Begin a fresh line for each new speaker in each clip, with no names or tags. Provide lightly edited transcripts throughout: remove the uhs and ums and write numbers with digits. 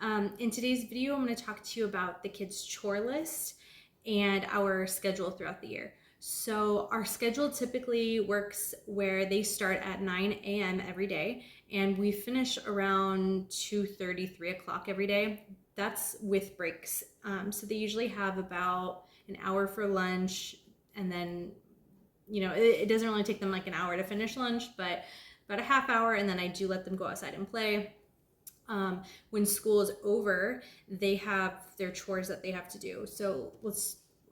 In today's video, I'm going to talk to you about the kids' chore list and our schedule throughout the year. So our schedule typically works where they start at 9 a.m. every day and we finish around 2:30, 3 o'clock every day. That's with breaks. So they usually have about an hour for lunch, and then it doesn't really take them like an hour to finish lunch, but about a half hour, and then I do let them go outside and play. When school is over, they have their chores that they have to do. So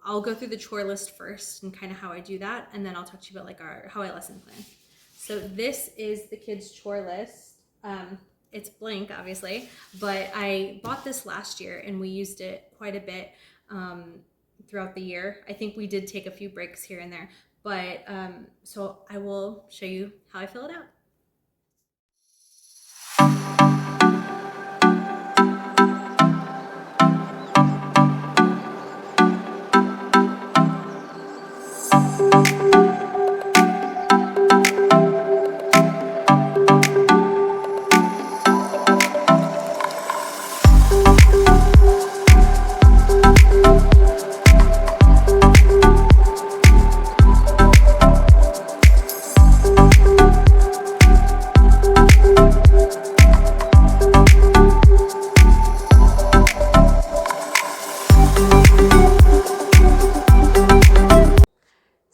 I'll go through the chore list first and kind of how I do that, and then I'll talk to you about like how I lesson plan. So this is the kids' chore list. It's blank, obviously, but I bought this last year and we used it quite a bit throughout the year. I think we did take a few breaks here and there, but so I will show you how I fill it out.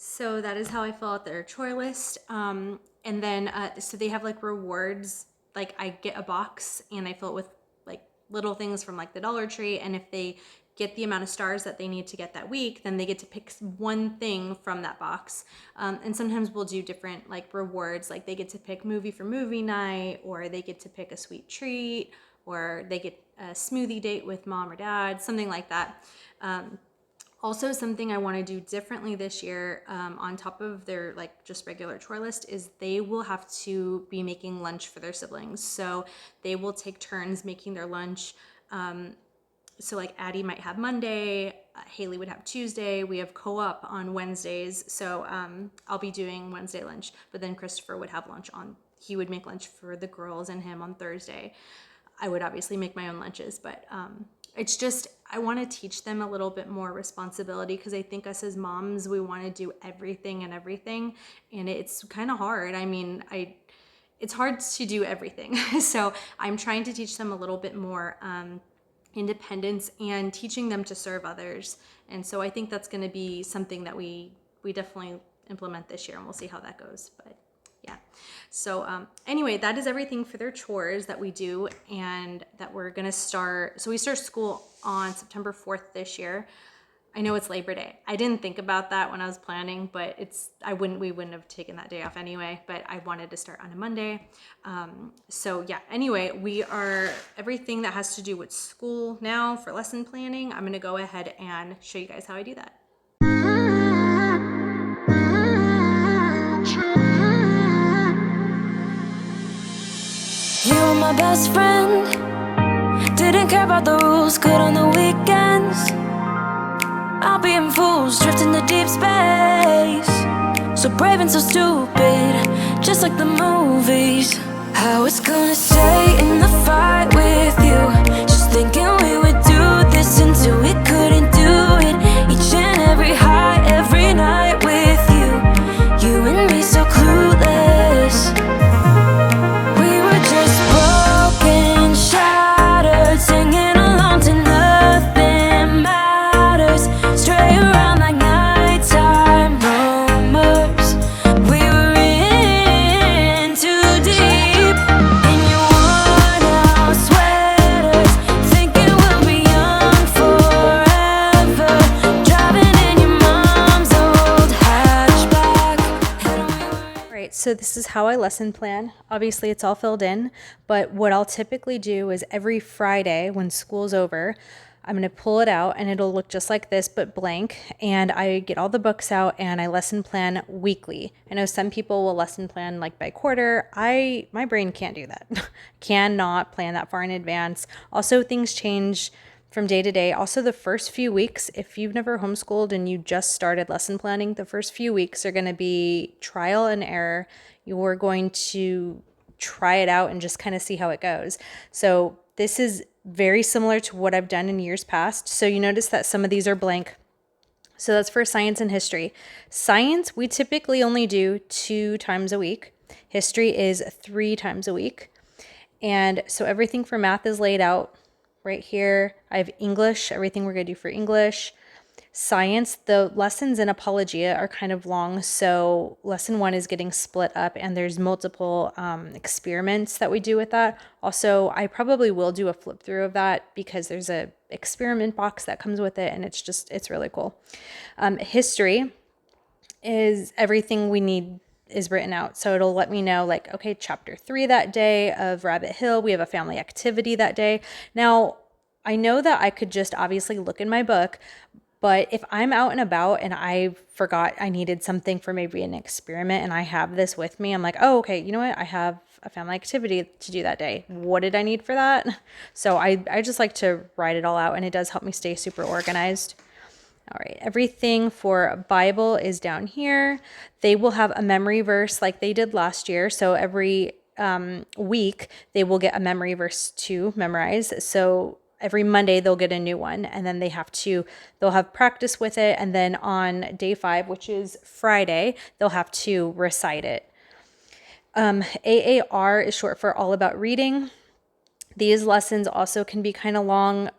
So that is how I fill out their chore list. And then, so they have like rewards. Like I get a box and I fill it with like little things from like the Dollar Tree. And if they get the amount of stars that they need to get that week, then they get to pick one thing from that box. And sometimes we'll do different like rewards. Like they get to pick movie for movie night, or they get to pick a sweet treat, or they get a smoothie date with mom or dad, something like that. Also, something I want to do differently this year, on top of their like just regular chore list, is they will have to be making lunch for their siblings. So they will take turns making their lunch. So like Addie might have Monday, Haley would have Tuesday, we have co-op on Wednesdays. So I'll be doing Wednesday lunch, but then Christopher would have lunch he would make lunch for the girls and him on Thursday. I would obviously make my own lunches, but it's just, I want to teach them a little bit more responsibility, because I think us as moms, we want to do everything, and it's kind of hard. I mean, it's hard to do everything. So I'm trying to teach them a little bit more independence and teaching them to serve others. And so I think that's going to be something that we definitely implement this year, and we'll see how that goes. But yeah. So anyway, that is everything for their chores that we do, and that we're gonna start. So we start school on September 4th this year. I know it's Labor Day. I didn't think about that when I was planning, but we wouldn't have taken that day off anyway, but I wanted to start on a Monday. So yeah, anyway, everything that has to do with school now for lesson planning, I'm gonna go ahead and show you guys how I do that.
You were my best friend, didn't care about the rules, good on the weekends. I'll be in fools, drifting to deep space. So brave and so stupid, just like the movies. I was gonna stay in the fight with you, just thinking we would do this until we couldn't do it. Each and every high, every night with you, you and me so clueless. Singing along to nothing matters, stray around like nighttime rumors. We were in too deep, in your worn-out sweaters, thinking we'll be young forever, driving in your mom's old hatchback.
All right, so this is how I lesson plan. Obviously, it's all filled in, but what I'll typically do is every Friday when school's over, I'm going to pull it out and it'll look just like this, but blank. And I get all the books out and I lesson plan weekly. I know some people will lesson plan like by quarter. My brain can't do that. Cannot plan that far in advance. Also, things change from day to day. Also, the first few weeks, if you've never homeschooled and you just started lesson planning, the first few weeks are going to be trial and error. You're going to try it out and just kind of see how it goes. So this is very similar to what I've done in years past. So you notice that some of these are blank. So that's for science and history. Science, we typically only do 2 times a week. History is 3 times a week. And so everything for math is laid out right here. I have English, everything we're going to do for English. Science, the lessons in Apologia are kind of long, so lesson 1 is getting split up, and there's multiple experiments that we do with that. Also, I probably will do a flip through of that because there's a experiment box that comes with it, and it's really cool. History is everything we need is written out. So it'll let me know like, okay, chapter 3 that day of Rabbit Hill, we have a family activity that day. Now, I know that I could just obviously look in my book, but if I'm out and about and I forgot I needed something for maybe an experiment and I have this with me, I'm like, oh, okay, you know what? I have a family activity to do that day. What did I need for that? So I just like to write it all out, and it does help me stay super organized. All right, everything for Bible is down here. They will have a memory verse like they did last year. So every week they will get a memory verse to memorize. So every Monday they'll get a new one, and then they'll have practice with it. And then on day 5, which is Friday, they'll have to recite it. AAR is short for All About Reading. These lessons also can be kind of long,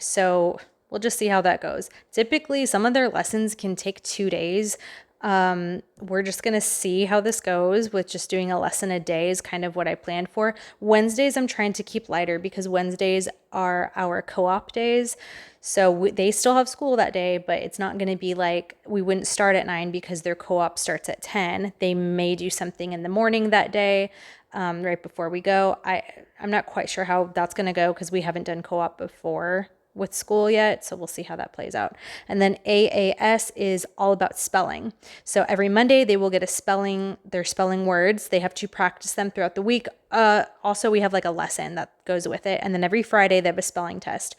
so we'll just see how that goes. Typically, some of their lessons can take 2 days. We're just going to see how this goes with just doing a lesson a day is kind of what I planned for. Wednesdays, I'm trying to keep lighter because Wednesdays are our co-op days. So they still have school that day, but it's not going to be like we wouldn't start at 9 because their co-op starts at 10. They may do something in the morning that day, right before we go. I'm not quite sure how that's going to go because we haven't done co-op before with school yet, so we'll see how that plays out. And then AAS is all about spelling. So every Monday they will get their spelling words. They have to practice them throughout the week. Also, we have like a lesson that goes with it. And then every Friday they have a spelling test.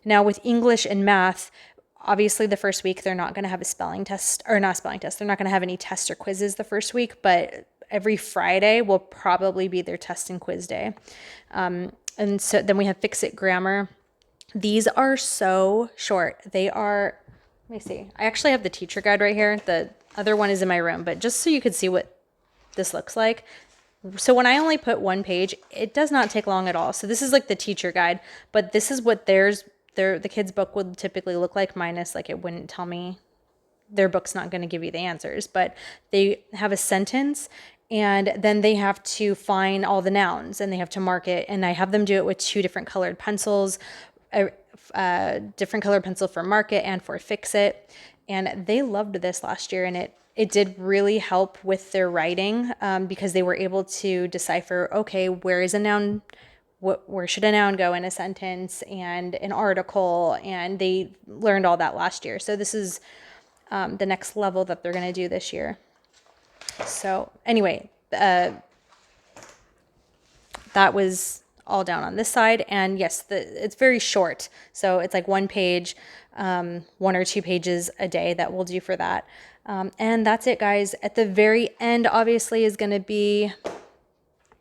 Now with English and math, obviously the first week they're not going to have a spelling test, or not spelling test. They're not going to have any tests or quizzes the first week, but every Friday will probably be their test and quiz day. And so then we have Fix It Grammar. These are so short. They are, let me see. I actually have the teacher guide right here. The other one is in my room, but just so you could see what this looks like. So when I only put 1 page, it does not take long at all. So this is like the teacher guide, but this is what the kid's book would typically look like, minus like it wouldn't tell me. Their book's not going to give you the answers, but they have a sentence, and then they have to find all the nouns and they have to mark it. And I have them do it with 2 different colored pencils, a different colored pencil for mark it and for fix it. And they loved this last year, and it did really help with their writing because they were able to decipher, okay, where is a noun? Where should a noun go in a sentence and an article? And they learned all that last year. So this is the next level that they're going to do this year. So anyway, that was all down on this side. And yes, it's very short. So it's like 1 page, 1 or 2 pages a day that we'll do for that. And that's it, guys. At the very end, obviously, is going to be,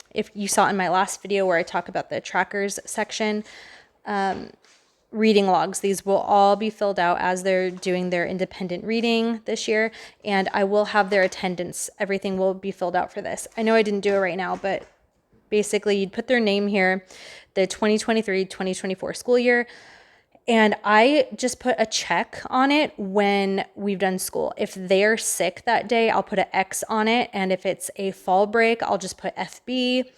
if you saw in my last video where I talk about the trackers section, reading logs. These will all be filled out as they're doing their independent reading this year, and I will have their attendance. Everything will be filled out for this. I know I didn't do it right now, but basically you'd put their name here, the 2023-2024 school year, and I just put a check on it when we've done school. If they're sick that day, I'll put an X on it, and if it's a fall break, I'll just put FB.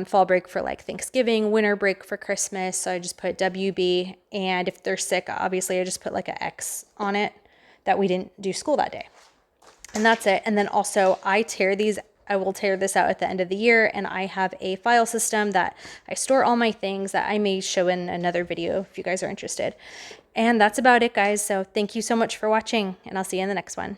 Fall break for like Thanksgiving, winter break for Christmas. So I just put WB. And if they're sick, obviously I just put like an X on it that we didn't do school that day. And that's it. And then also I will tear this out at the end of the year, and I have a file system that I store all my things that I may show in another video if you guys are interested. And that's about it, guys. So thank you so much for watching, and I'll see you in the next one.